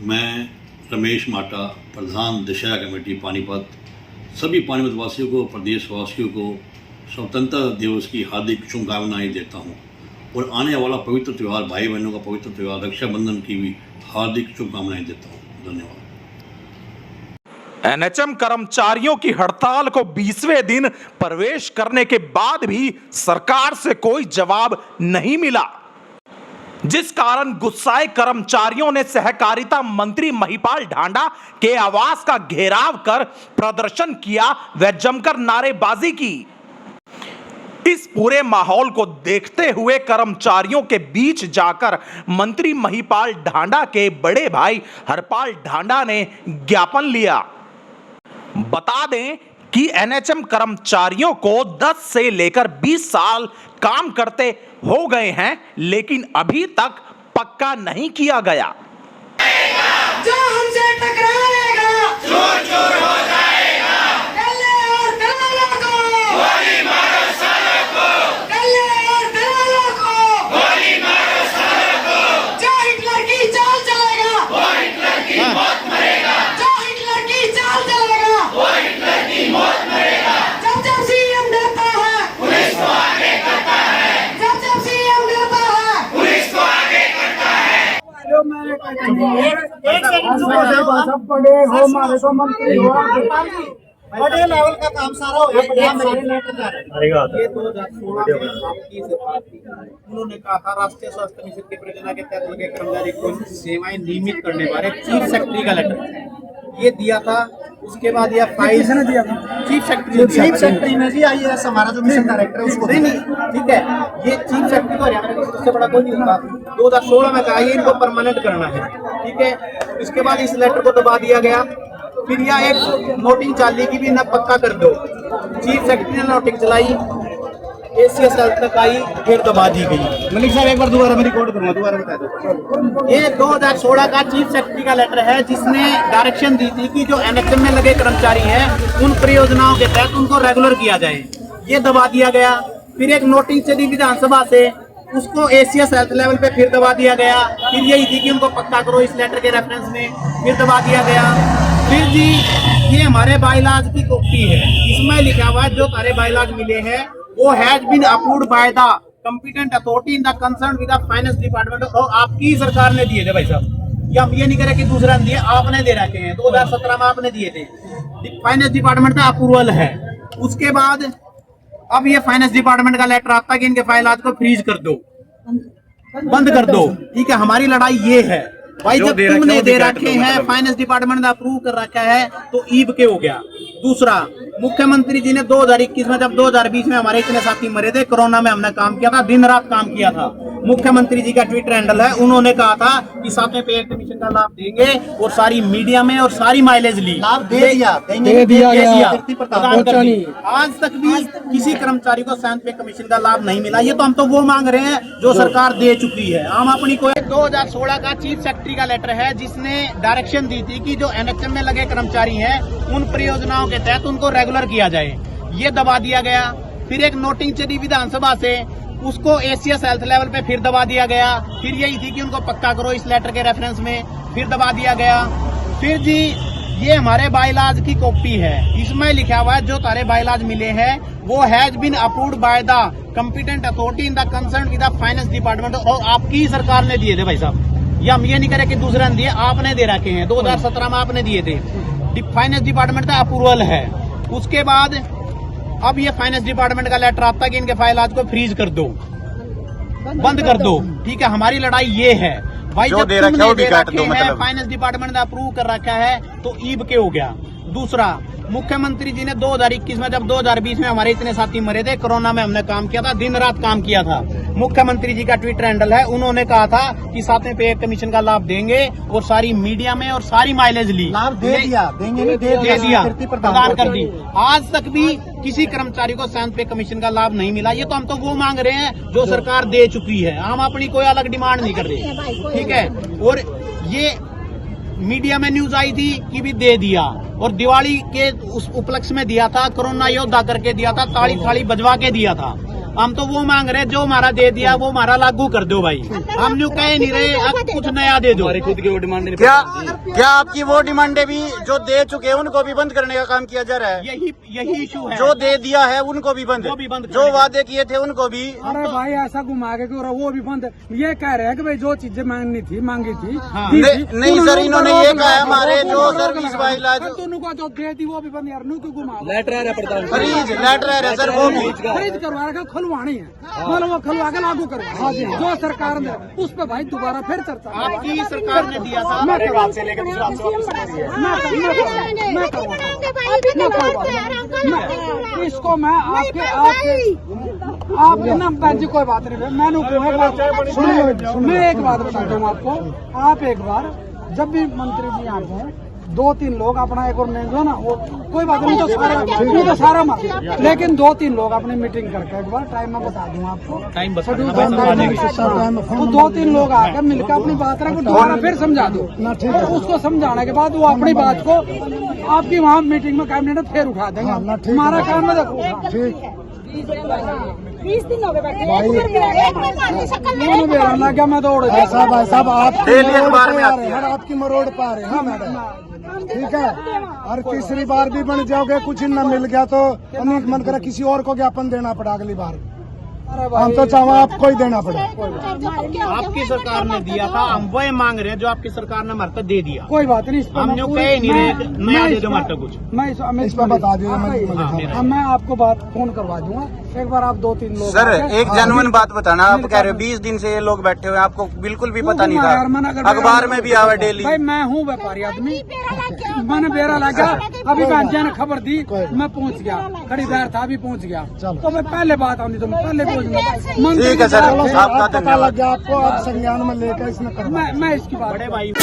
मैं रमेश माटा, प्रधान दशहरा कमेटी पानीपत, सभी पानीपत वासियों को, प्रदेशवासियों को स्वतंत्रता दिवस की हार्दिक शुभकामनाएं देता हूं और आने वाला पवित्र त्यौहार, भाई बहनों का पवित्र त्यौहार रक्षाबंधन की भी हार्दिक शुभकामनाएं देता हूं। धन्यवाद। एनएचएम कर्मचारियों की हड़ताल को 20वें दिन प्रवेश करने के बाद भी सरकार से कोई जवाब नहीं मिला, जिस कारण गुस्साए कर्मचारियों ने सहकारिता मंत्री महिपाल ढांडा के आवास का घेराव कर प्रदर्शन किया व जमकर नारेबाजी की। इस पूरे माहौल को देखते हुए कर्मचारियों के बीच जाकर मंत्री महिपाल ढांडा के बड़े भाई हरपाल ढांडा ने ज्ञापन लिया। बता दें कि एनएचएम कर्मचारियों को 10 से लेकर 20 साल काम करते हो गए हैं, लेकिन अभी तक पक्का नहीं किया गया। जो हमसे टकराएगा चूर चूर हो जाएगा। गले और दलालों को गोली मारो सालों को। गले और दलालों को गोली मारो सालों को। जो हिटलर की चाल चलेगा वो हिटलर की मौत मरेगा। जो हिटलर की चाल चलेगा वो हिटलर की मौत मरेगा। जब जब सीएम डरता है पुलिस को आगे करता है। जब जब सीएम डरता है पुलिस को आगे करता है। सब पड़े हो हमारे को मंत्री हो बड़े लेवल का काम सारा हो गया। ये 2016 में आपकी सरकार थी, उन्होंने कहा था राष्ट्रीय स्वास्थ्य मिशन की परियोजना के तहत लगे कर्मचारी को सेवाएं नियमित करने बारे चीफ सेक्रेटरी का लेटर ये दिया था। उसके बाद यह फाइल दिया था चीफ सेक्रेटरी में जी आईएएस हमारा जो मिशन डायरेक्टर है उसको नहीं ठीक है। ये चीफ सेक्रेटरी को हरियाणा में सबसे बड़ा कोई नहीं होता। 2016 में कहा ये इनको परमानेंट करना है, ठीक है। इसके बाद इस लेटर को दबा दिया गया। फिर यह एक नोटिंग चाली की भी न पक्का कर दो। चीफ सेक्रेटरी ने नोटिंग चलाई, एसीएस तक आई, फिर दबा दी गई। मलिक साहब एक बार दोबारा मैं रिकॉर्ड करूंगा, दोबारा बता दो। ये 2016 का चीफ सेक्रेटरी का लेटर है जिसने डायरेक्शन दी थी कि जो एनएचएम में लगे कर्मचारी हैं उन परियोजनाओं के तहत उनको रेगुलर किया जाए। ये दबा दिया गया। फिर एक नोटिंग चली विधानसभा से, उसको एसीएस हेल्थ लेवल पे फिर दबा दिया गया। फिर यही थी कि उनको पक्का करो इस लेटर के रेफरेंस में, फिर दबा दिया गया। फिर जी ये हमारे बाइलाज की कॉपी है, इसमें लिखा हुआ है जो तारे बाइलाज मिले हैं वो has been approved by the competent authority in the concern with the finance department. और आपकी सरकार ने दिए थे भाई साहब, ये हम ये नहीं करे कि दूसरा ने दिए, आपने दे रखे हैं। 2017 में आपने दिए थे, फाइनेंस डिपार्टमेंट का अप्रूवल है। उसके बाद अब ये फाइनेंस डिपार्टमेंट का लेटर आता है कि इनके फाइलात को फ्रीज कर दो, बंद कर दो, ठीक है। हमारी लड़ाई ये है भाई, जब तुमने दे रखे हैं, फाइनेंस डिपार्टमेंट ने अप्रूव कर रखा है तो ईब के हो गया। दूसरा, मुख्यमंत्री जी ने 2021 में, जब 2020 में हमारे इतने साथी मरे थे, कोरोना में हमने काम किया था, दिन रात काम किया था। मुख्यमंत्री जी का ट्विटर हैंडल है, उन्होंने कहा था कि 7वें पे कमीशन का लाभ देंगे और सारी मीडिया में और सारी माइलेज ली, लाभ दे दिया। आज तक भी किसी कर्मचारी को 7वें पे कमीशन का लाभ नहीं मिला। ये तो हम तो वो मांग रहे हैं जो सरकार दे चुकी है। हम अपनी कोई 2016 का चीफ सेक्रेटरी का लेटर है जिसने डायरेक्शन दी थी कि जो एनएचएम में लगे कर्मचारी हैं उन परियोजनाओं के तहत उनको रेगुलर किया जाए। ये दबा दिया गया। फिर एक नोटिंग चली विधानसभा से, उसको एसीएस हेल्थ लेवल पे फिर दबा दिया गया। फिर यही थी कि उनको पक्का करो इस लेटर के रेफरेंस में, फिर दबा दिया गया। फिर जी ये हमारे बाइलाज की कॉपी है, इसमें लिखा हुआ है जो तारे बाइलाज मिले हैं वो has been approved by the competent authority in the concern with the finance department. और आपकी सरकार ने दिए थे भाई साहब, ये हम ये नहीं करे कि दूसरा ने दिए, आपने दे रखे हैं। 2017 में आपने दिए थे, फाइनेंस डिपार्टमेंट का अप्रूवल है। उसके बाद अब ये फाइनेंस डिपार्टमेंट का लेटर आता है कि इनके फाइलात को फ्रीज कर दो, बंद कर दो, ठीक है। हमारी लड़ाई ये है भाई, जब तुमने दे रखे हैं, फाइनेंस डिपार्टमेंट ने अप्रूव कर रखा है तो ईब के हो गया। दूसरा, मुख्यमंत्री जी ने 2021 में, जब 2020 में हमारे इतने साथी मरे थे, कोरोना में हमने काम किया था, दिन रात काम किया था। मुख्यमंत्री जी का ट्विटर हैंडल है, उन्होंने कहा था कि 7वें पे कमीशन का लाभ देंगे और सारी मीडिया में और सारी माइलेज ली, लाभ दे दिया, देंगे नहीं दे दिया, प्रदान कर दी। आज तक भी किसी कर्मचारी को 7वें पे कमीशन का लाभ नहीं मिला। ये तो हम तो वो मांग रहे हैं जो सरकार दे चुकी है, हम अपनी कोई अलग डिमांड नहीं कर रहे, ठीक है। और ये मीडिया में न्यूज आई थी कि भी दे दिया, और दिवाली के उस उपलक्ष्य में दिया था, कोरोना योद्धा करके दिया था, ताली थाली बजवा के दिया था। हम तो वो मांग रहे जो हमारा दे दिया वो हमारा लागू कर दो भाई। हम जो कह नहीं रहे अब कुछ नया दे दो। खुद की वो डिमांड नहीं। क्या आपकी वो डिमांडें भी जो दे चुके हैं उनको भी बंद करने का काम किया जा रहा है? यही इशू है। जो दे दिया है उनको भी बंद, वो भी बंद जो वादे किए थे उनको भी। अरे भाई ऐसा घुमा के क्यों रहा, वो भी बंद। ये कह रहे हैं कि भाई जो चीजें मांगी थी हाँ। नहीं सर, इन्होंने ये कहा है हमारे जो सर्विस वाइला उनको जो दे दी वो भी बंद यार, नू क्यों घुमा लेटर है प्रधान फ्रीज लेटर है सर, वो भी खरीद करवा रखा, खुलवानी है मतलब वो खुलवा के लागू करवा जो सरकार ने, उस पे भाई दोबारा फिर चर्चा। आपकी सरकार ने दिया था। इसको मैं आपके ना जी कोई बात नहीं, मैंने सुनिए, मैं एक बात बताता हूँ आपको। आप एक बार जब भी मंत्री जी यहाँ पे 2-3 लोग अपना एक और नहीं जो ना वो कोई बात नहीं, तो सारा मत, लेकिन 2-3 लोग अपनी मीटिंग करके एक बार टाइम में बता दूँ आपको, टाइम तो 2-3 लोग आकर मिलकर अपनी बात रखो, दोबारा फिर समझा दो। उसको समझाने के बाद वो अपनी बात को आपकी वहाँ मीटिंग में कैबिनेट में फिर उठा देंगे। हमारा काम है देखो 20 दिन हो गए बैठे, एक बार लगा मैं दौड़ भाई साहब आप डेली अखबार में आते हैं। आपकी मरोड़ पा रहे हैं मैडम, ठीक है। और तीसरी बार भी बन जाओगे, कुछ न मिल गया तो अनेक मन करे किसी और को ज्ञापन देना पड़ा अगली बार। हम तो चाहो आपको ही देना पड़े। आपकी सरकार ने दिया था, हम वही मांग रहे हैं जो आपकी सरकार ने हमारे को दे दिया। कोई बात नहीं, हम जो कह नहीं रहे नया दे दो हमारे कुछ। मैं इस पर बता दूंगा, मैं आपको बात फोन करवा दूंगा। एक बार आप 2-3 लोग सर एक जेन्युइन बात बताना, आप कह रहे हो 20 दिन से ये लोग बैठे हुए, आपको बिल्कुल भी पता नहीं था? अखबार में भी आवा डेली। भाई मैं हूँ व्यापारी आदमी, मैंने बेरा लगा, अभी ने खबर दी, मैं पहुँच गया, खरीदार था अभी पहुँच गया, तो मैं पहले बात आनी तो मैं पहले पहुँच गया। ठीक है सर, आपका धन्यवाद। आपको संज्ञान में लेकर इसमें मैं इसकी बात बड़े भाई